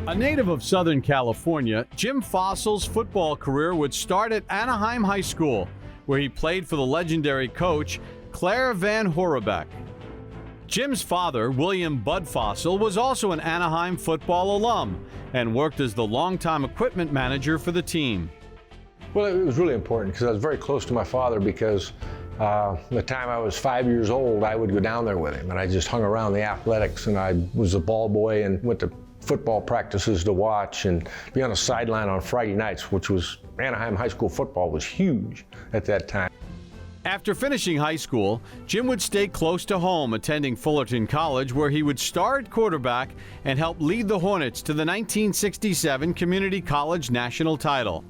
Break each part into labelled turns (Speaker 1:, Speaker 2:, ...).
Speaker 1: A native of Southern California, Jim Fassel's football career would start at Anaheim High School, where he played for the legendary coach Claire Van Horebeck. Jim's father, William Bud Fassel, was also an Anaheim football alum and worked as the longtime equipment manager for the team.
Speaker 2: Well, it was really important because I was very close to my father because the time I was 5 years old, I would go down there with him, and I just hung around the athletics, and I was a ball boy and went to football practices to watch and be on a sideline on Friday nights, which was Anaheim High School football was huge at that time.
Speaker 1: After finishing high school, Jim would stay close to home, attending Fullerton College, where he would star at quarterback and help lead the Hornets to the 1967 Community College national title.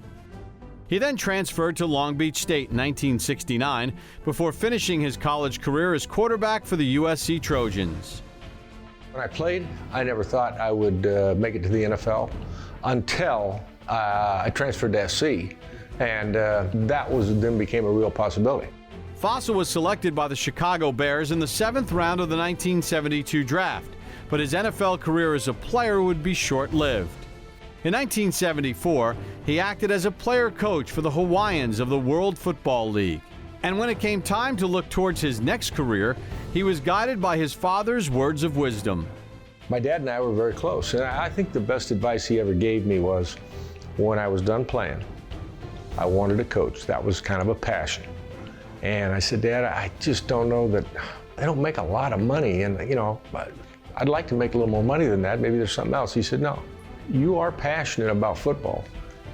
Speaker 1: He then transferred to Long Beach State in 1969 before finishing his college career as quarterback for the USC Trojans.
Speaker 2: When I played, I never thought I would make it to the NFL until I transferred to SC, and that then became a real possibility.
Speaker 1: Fassel was selected by the Chicago Bears in the 7th round of the 1972 draft, but his NFL career as a player would be short-lived. In 1974, he acted as a player coach for the Hawaiians of the World Football League. And when it came time to look towards his next career, he was guided by his father's words of wisdom.
Speaker 2: My dad and I were very close, and I think the best advice he ever gave me was, when I was done playing, I wanted to coach. That was kind of a passion. And I said, Dad, I just don't know that, I don't make a lot of money, and I'd like to make a little more money than that. Maybe there's something else. He said, no, you are passionate about football,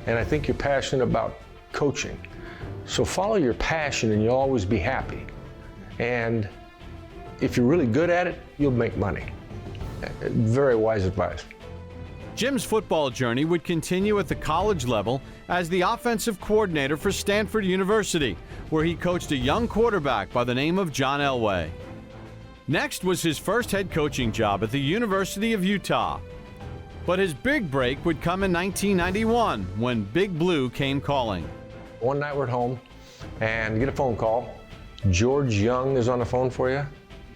Speaker 2: and I think you're passionate about coaching. So follow your passion and you'll always be happy. And if you're really good at it, you'll make money. Very wise advice.
Speaker 1: Jim's football journey would continue at the college level as the offensive coordinator for Stanford University, where he coached a young quarterback by the name of John Elway. Next was his first head coaching job at the University of Utah. But his big break would come in 1991 when Big Blue came calling.
Speaker 2: One night we're at home and get a phone call. George Young is on the phone for you.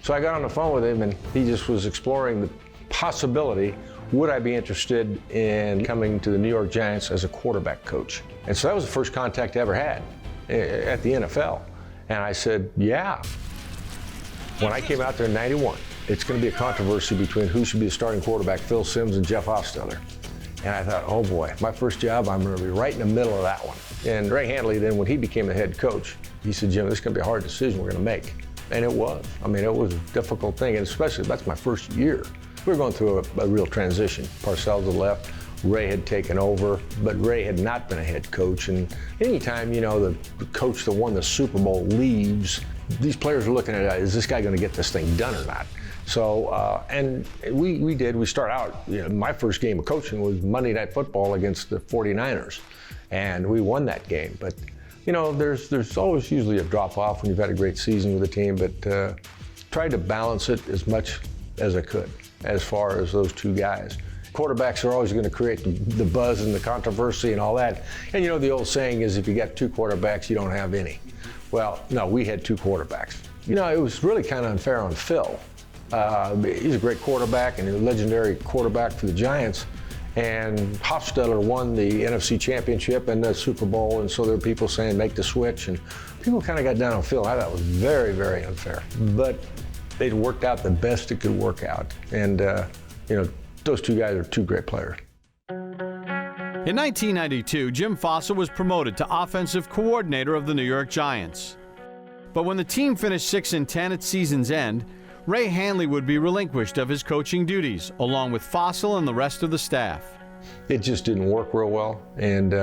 Speaker 2: So I got on the phone with him, and he just was exploring the possibility, would I be interested in coming to the New York Giants as a quarterback coach? And so that was the first contact I ever had at the NFL. And I said, yeah. When I came out there in 91, it's going to be a controversy between who should be the starting quarterback, Phil Simms and Jeff Hofstetter. And I thought, oh boy, my first job, I'm going to be right in the middle of that one. And Ray Handley, then when he became the head coach, he said, Jim, this is going to be a hard decision we're going to make. And it was. I mean, it was a difficult thing, and especially that's my first year. We were going through a real transition. Parcells had left, Ray had taken over, but Ray had not been a head coach. And anytime, the coach that won the Super Bowl leaves, these players are looking at, is this guy going to get this thing done or not? So, and we did. We start out, my first game of coaching was Monday Night Football against the 49ers, and we won that game. But, there's always usually a drop-off when you've had a great season with a team, but tried to balance it as much as I could as far as those two guys. Quarterbacks are always going to create the buzz and the controversy and all that. And the old saying is, if you got two quarterbacks, you don't have any. Well, no, we had two quarterbacks. It was really kind of unfair on Phil. He's a great quarterback and a legendary quarterback for the Giants. And Hofstetter won the NFC Championship and the Super Bowl, and so there were people saying make the switch, and people kind of got down on Phil. I thought it was very, very unfair. But it worked out the best it could work out. And, those two guys are two great players.
Speaker 1: In 1992, Jim Fassel was promoted to offensive coordinator of the New York Giants. But when the team finished 6-10 at season's end, Ray Handley would be relinquished of his coaching duties, along with Fassel and the rest of the staff.
Speaker 2: It just didn't work real well, and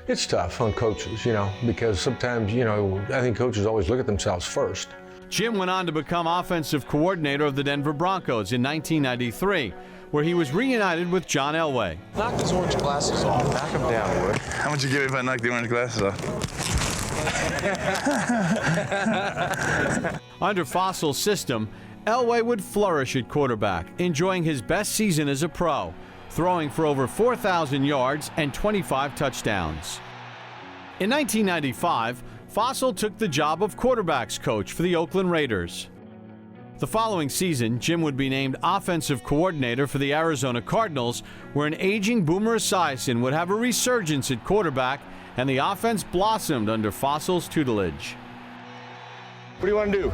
Speaker 2: it's tough on coaches, because sometimes, I think coaches always look at themselves first.
Speaker 1: Jim went on to become offensive coordinator of the Denver Broncos in 1993, where he was reunited with John Elway.
Speaker 3: Knock those orange glasses off.
Speaker 4: Knock them down, Wood. How much you give me if I knock the orange glasses off?
Speaker 1: Under Fassel's system, Elway would flourish at quarterback, enjoying his best season as a pro, throwing for over 4,000 yards and 25 touchdowns. In 1995, Fassel took the job of quarterbacks coach for the Oakland Raiders. The following season, Jim would be named offensive coordinator for the Arizona Cardinals, where an aging Boomer Esiason would have a resurgence at quarterback, and the offense blossomed under Fassel's tutelage.
Speaker 5: What do you want to do?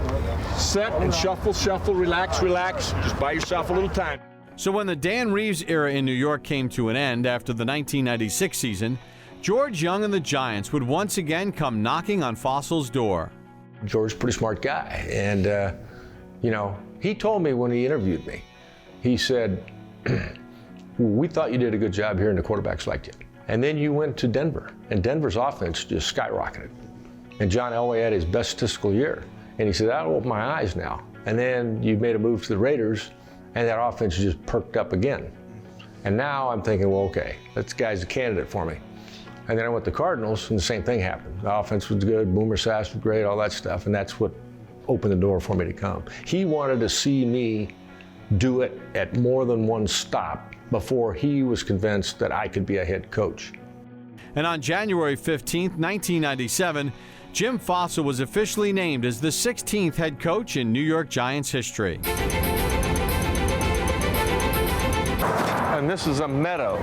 Speaker 5: Set and shuffle, shuffle, relax, relax. Just buy yourself a little time.
Speaker 1: So when the Dan Reeves era in New York came to an end after the 1996 season, George Young and the Giants would once again come knocking on Fassel's door.
Speaker 2: George's a pretty smart guy, and he told me when he interviewed me, he said, we thought you did a good job here and the quarterbacks liked you. And then you went to Denver, and Denver's offense just skyrocketed. And John Elway had his best statistical year. And he said, that'll open my eyes now. And then you made a move to the Raiders, and that offense just perked up again. And now I'm thinking, well, okay, that guy's a candidate for me. And then I went to the Cardinals, and the same thing happened. The offense was good, Boomer Esiason was great, all that stuff, and that's what opened the door for me to come. He wanted to see me do it at more than one stop before he was convinced that I could be a head coach.
Speaker 1: And on January 15, 1997, Jim Fassel was officially named as the 16th head coach in New York Giants history.
Speaker 5: And this is a meadow.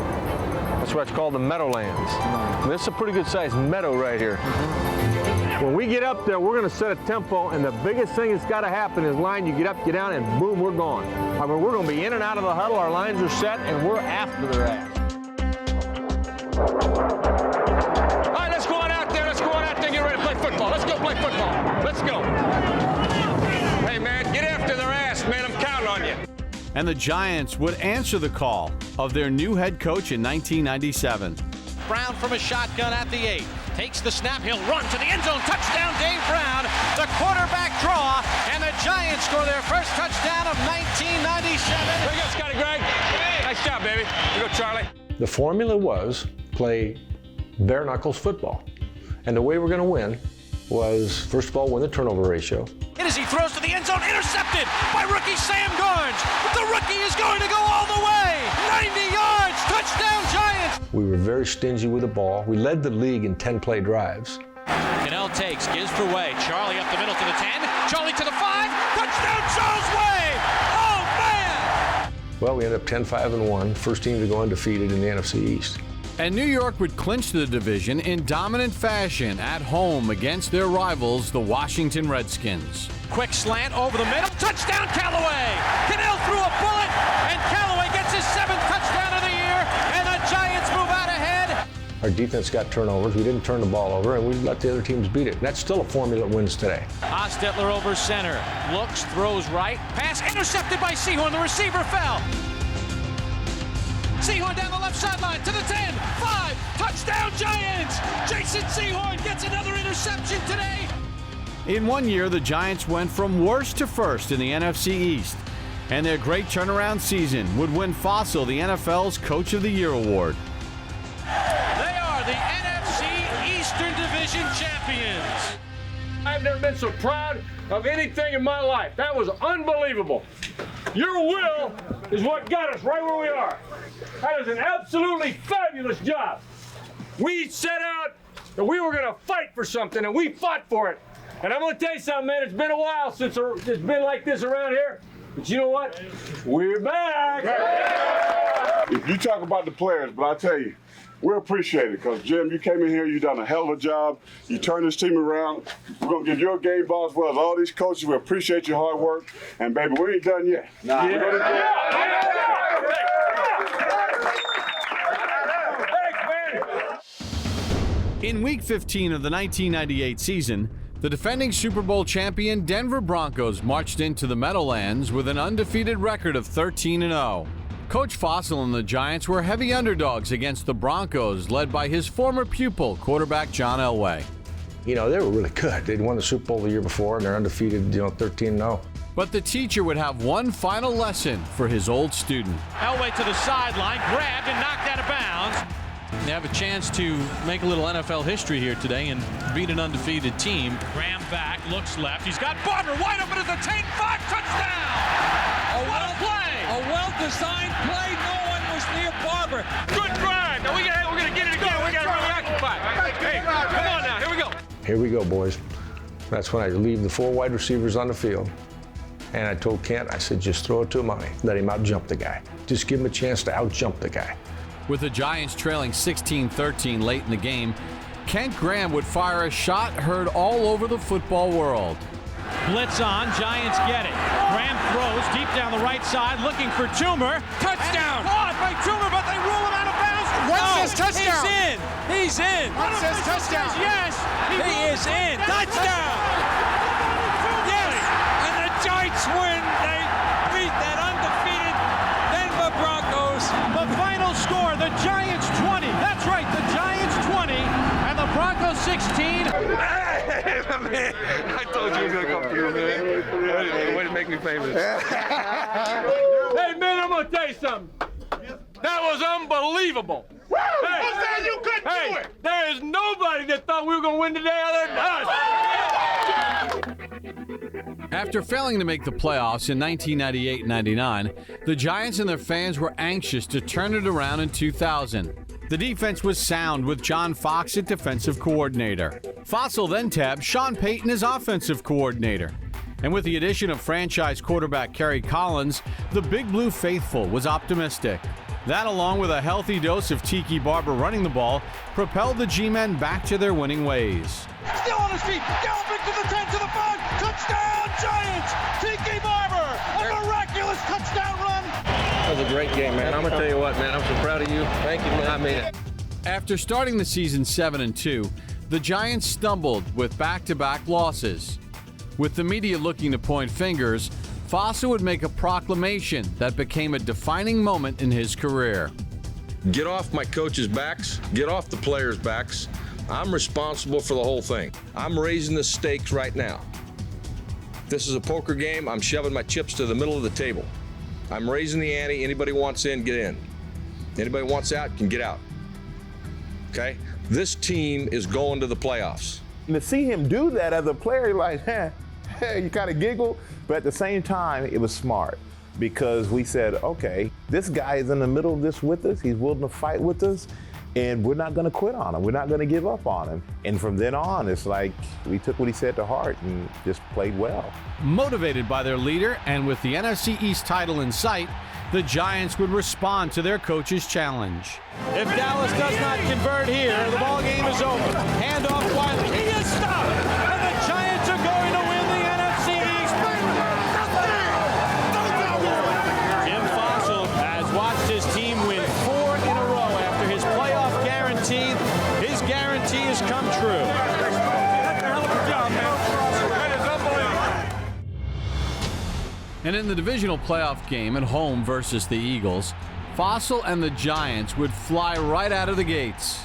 Speaker 5: That's why it's called the Meadowlands. And this is a pretty good sized meadow right here. When we get up there, we're going to set a tempo, and the biggest thing that's got to happen is line, you get up, get down, and boom, we're gone. I mean, we're going to be in and out of the huddle, our lines are set, and we're after their ass. All right, let's go on out there, and get ready to play football. Let's go play football. Let's go. Hey, man, get after their ass, man, I'm counting on you.
Speaker 1: And the Giants would answer the call of their new head coach in 1997.
Speaker 6: Brown from a shotgun at the 8. Takes the snap, he'll run to the end zone. Touchdown, Dave Brown. The quarterback draw, and the Giants score their first touchdown of 1997.
Speaker 5: There you go, Scotty Greg. Nice job, baby. Here you go, Charlie.
Speaker 2: The formula was play bare knuckles football. And the way we're going to win was, first of all, win the turnover ratio.
Speaker 6: And as he throws to the end zone, intercepted by rookie Sam Garnes. The rookie is going to go all the way. 90 yards, touchdown Giants.
Speaker 2: We were very stingy with the ball. We led the league in 10-play drives.
Speaker 6: Cannell takes, gives for Way. Charlie up the middle to the 10. Charlie to the 5. Touchdown Charles Way. Oh, man.
Speaker 2: Well, we ended up 10-5-1, first team to go undefeated in the NFC East.
Speaker 1: And New York would clinch the division in dominant fashion at home against their rivals, the Washington Redskins.
Speaker 6: Quick slant over the middle. Touchdown Callaway. Cannell threw a bullet, and Callaway gets his 7th touchdown of the year, and the Giants move out ahead.
Speaker 2: Our defense got turnovers. We didn't turn the ball over, and we let the other teams beat it. And that's still a formula that wins today.
Speaker 6: Hostetler over center. Looks, throws right. Pass intercepted by Sehorn. The receiver fell. Sehorn down the left sideline to the 10, 5, touchdown Giants! Jason Sehorn gets another interception today.
Speaker 1: In 1 year, the Giants went from worst to first in the NFC East, and their great turnaround season would win Fassel the NFL's Coach of the Year award.
Speaker 6: They are the NFC Eastern Division champions.
Speaker 5: I've never been so proud of anything in my life. That was unbelievable. Your will is what got us right where we are. That is an absolutely fabulous job. We set out that we were going to fight for something, and we fought for it. And I'm going to tell you something, man. It's been a while since it's been like this around here. But you know what? We're back.
Speaker 7: If you talk about the players, but I tell you, we appreciate it because, Jim, you came in here, you done a hell of a job. You turned this team around. We're going to give you a game ball as well as all these coaches. We appreciate your hard work. And, baby, we ain't done yet.
Speaker 5: Nah.
Speaker 7: We're gonna do it.
Speaker 1: In Week 15 of the 1998 season, the defending Super Bowl champion Denver Broncos marched into the Meadowlands with an undefeated record of 13-0. Coach Fassel and the Giants were heavy underdogs against the Broncos, led by his former pupil, quarterback John Elway.
Speaker 2: You know, they were really good. They'd won the Super Bowl the year before, and they're undefeated, 13-0.
Speaker 1: But the teacher would have one final lesson for his old student.
Speaker 6: Elway to the sideline, grabbed and knocked out of bounds. They have a chance to make a little NFL history here today and beat an undefeated team. Graham back, looks left. He's got Barber wide open at the 10-5, touchdown! What a play!
Speaker 8: A well-designed play. No one was near Barber.
Speaker 5: Good drive. Now we're going to get it again. We got to really occupy. Hey, come on now. Here we go.
Speaker 2: Here we go, boys. That's when I leave the 4 wide receivers on the field, And I told Kent, I said, just throw it to him, let him out-jump the guy. Just give him a chance to out-jump the guy.
Speaker 1: With the Giants trailing 16-13 late in the game, Kent Graham would fire a shot heard all over the football world.
Speaker 6: Blitz on, Giants get it. Graham throws deep down the right side, looking for Toomer. Touchdown! Caught by Toomer, but they rule him out of bounds.
Speaker 8: One says touchdown.
Speaker 6: He's in.
Speaker 8: One says touchdown.
Speaker 6: Yes, he is in. Touchdown! Yes, and the Giants win. They beat that undefeated Denver Broncos. The final score, the Giants 20. That's right, the Giants 20 and the Broncos 16.
Speaker 4: Man, I told you he was going to come through, man. Way to make me famous.
Speaker 5: Hey, man, I'm going to tell you something. That was unbelievable. Hey, you couldn't do it. There is nobody that thought we were going to win today other than us.
Speaker 1: After failing to make the playoffs in 1998-99, the Giants and their fans were anxious to turn it around in 2000. The defense was sound with John Fox at defensive coordinator. Fassel then tabbed Sean Payton as offensive coordinator. And with the addition of franchise quarterback Kerry Collins, the Big Blue faithful was optimistic. That, along with a healthy dose of Tiki Barber running the ball, propelled the G-men back to their winning ways.
Speaker 8: Still on his feet. Galloping to the 10, to the 5. Touchdown, Giants. Tiki Barber. A miraculous touchdown run.
Speaker 2: That was a great game, man. I'm going to tell you what, man. I'm so proud of you. Thank you, man. I mean it.
Speaker 1: After starting the season 7-2, the Giants stumbled with back-to-back losses. With the media looking to point fingers, Fassel would make a proclamation that became a defining moment in his career.
Speaker 9: Get off my coaches' backs. Get off the players' backs. I'm responsible for the whole thing. I'm raising the stakes right now. This is a poker game. I'm shoving my chips to the middle of the table. I'm raising the ante. Anybody wants in, get in. Anybody wants out, can get out. Okay? This team is going to the playoffs.
Speaker 10: And to see him do that as a player, like, you kind of giggle, but at the same time, it was smart because we said, okay, this guy is in the middle of this with us. He's willing to fight with us, and we're not going to quit on him. We're not going to give up on him. And from then on, it's like we took what he said to heart and just played well.
Speaker 1: Motivated by their leader and with the NFC East title in sight, the Giants would respond to their coach's challenge.
Speaker 6: If Dallas does not convert here, the ball game is over. Hand off Wiley. He is stopped. And the Giants are going to win the NFC East. Jim Fassel has watched his team win 4 in a row after his playoff guarantee. His guarantee has come true. That's a hell of a job, man. That is unbelievable.
Speaker 1: And in the divisional playoff game at home versus the Eagles, Fassel and the Giants would fly right out of the gates.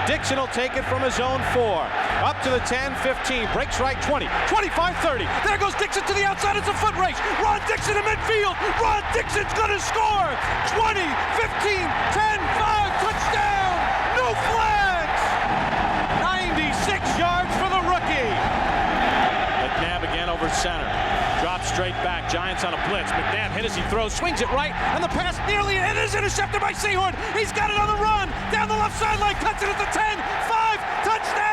Speaker 6: Dixon will take it from his own 4. Up to the 10, 15, breaks right 20, 25, 30. There goes Dixon to the outside. It's a foot race. Ron Dixon in midfield. Ron Dixon's going to score. 20, 15, 10, 5, touchdown. No flags. 96 yards for the rookie. McNabb again over center. Drops straight back. Giants on a blitz. McNabb hit as he throws, swings it right, and the pass nearly it is intercepted by Sehorn. He's got it on the run. Down the left sideline, cuts it at the 10, 5, touchdown!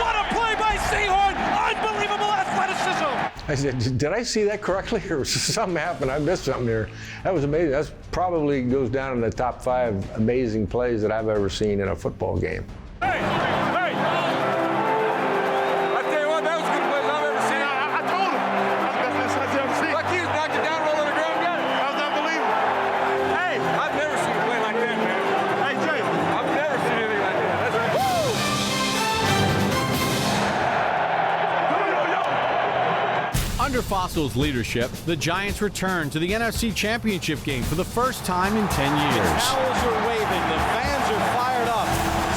Speaker 6: What a play by Sehorn! Unbelievable athleticism.
Speaker 2: I said, did I see that correctly or something happened? I missed something here. That was amazing. That probably goes down in the top 5 amazing plays that I've ever seen in a football game.
Speaker 5: Hey! I tell you what, that was as good a play as I've ever seen. I told him. That's the best I've ever seen. Like you knocked it down, roll on the ground, got it. That was unbelievable. Hey! I've never seen a play like that, man. Hey, Jay. I've never seen anything like that. That's
Speaker 1: Under Fassel's leadership, the Giants returned to the NFC Championship game for the first time in 10 years.
Speaker 6: Towels are waving. The fans are fired up.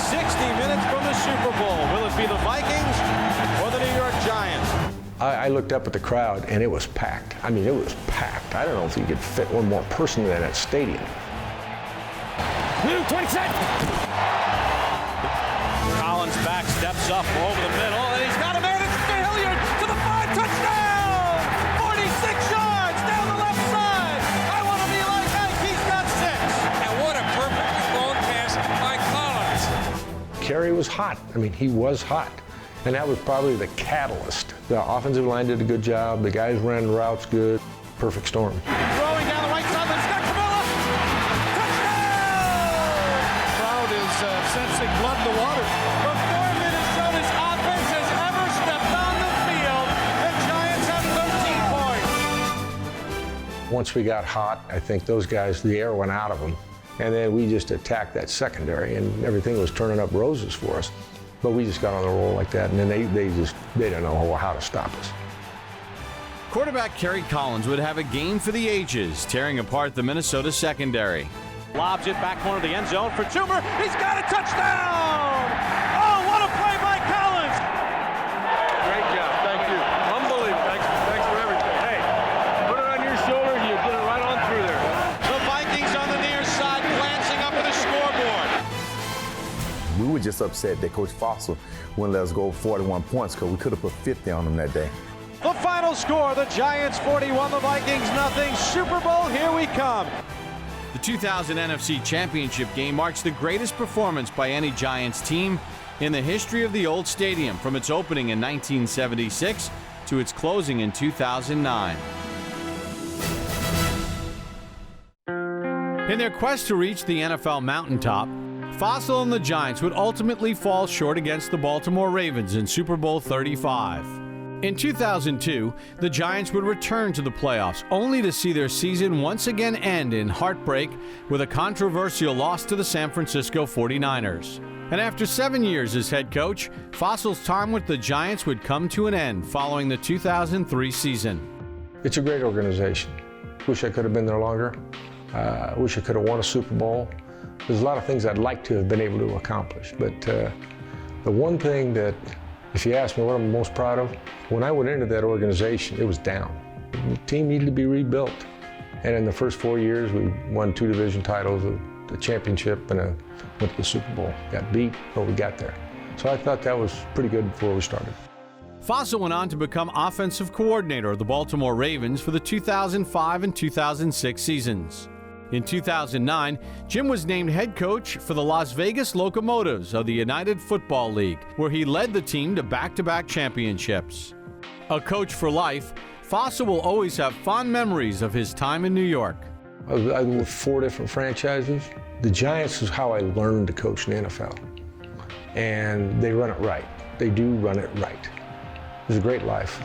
Speaker 6: 60 minutes from the Super Bowl. Will it be the Vikings or the New York Giants?
Speaker 2: I looked up at the crowd, and it was packed. I mean, it was packed. I don't know if you could fit one more person in that stadium.
Speaker 6: 20 seconds. Collins back, steps up over the middle, and he's got a man. It's Hilliard to the 5, touchdown! 46 yards down the left side. I want to be like Hank. He's got 6.
Speaker 8: And what a perfectly thrown pass by Collins.
Speaker 2: Kerry was hot. I mean, he was hot. And that was probably the catalyst. The offensive line did a good job. The guys ran the routes good. Perfect storm.
Speaker 8: Throwing down the right sideline, Scott Camilla! Touchdown! Crowd is sensing blood in the water. Before Minnesota's offense has ever stepped on the field, the Giants have 13 points.
Speaker 2: Once we got hot, I think those guys, the air went out of them. And then we just attacked that secondary, and everything was turning up roses for us. But we just got on the roll like that, and then they didn't know how to stop us.
Speaker 1: Quarterback Kerry Collins would have a game for the ages, tearing apart the Minnesota secondary.
Speaker 8: Lobs it back corner of the end zone for Toomer. He's got a touchdown! Oh, what a play by Collins!
Speaker 5: Great job. Thank you. Unbelievable. Thanks for everything. Hey, put it on your shoulders. You get it right on through there.
Speaker 8: The Vikings on the near side glancing up at the scoreboard.
Speaker 11: We were just upset that Coach Fassel wouldn't let us go 41 points because we could have put 50 on them that day.
Speaker 8: The final score, the Giants 41, the Vikings nothing. Super Bowl, here we come.
Speaker 1: The 2000 NFC Championship game marks the greatest performance by any Giants team in the history of the old stadium, from its opening in 1976 to its closing in 2009. In their quest to reach the NFL mountaintop, Fassel and the Giants would ultimately fall short against the Baltimore Ravens in Super Bowl 35. In 2002, the Giants would return to the playoffs, only to see their season once again end in heartbreak with a controversial loss to the San Francisco 49ers. And after 7 years as head coach, Fassel's time with the Giants would come to an end following the 2003 season.
Speaker 2: It's a great organization. Wish I could have been there longer. Wish I could have won a Super Bowl. There's a lot of things I'd like to have been able to accomplish, but the one thing that, if you ask me what I'm most proud of, when I went into that organization, it was down. The team needed to be rebuilt. And in the first 4 years, we won 2 division titles, the championship, and went to the Super Bowl. Got beat, but we got there. So I thought that was pretty good before we started.
Speaker 1: Fassel went on to become offensive coordinator of the Baltimore Ravens for the 2005 and 2006 seasons. In 2009, Jim was named head coach for the Las Vegas Locomotives of the United Football League, where he led the team to back-to-back championships. A coach for life, Fassel will always have fond memories of his time in New York.
Speaker 2: I was with 4 different franchises. The Giants is how I learned to coach in the NFL. And they run it right. They do run it right. It was a great life.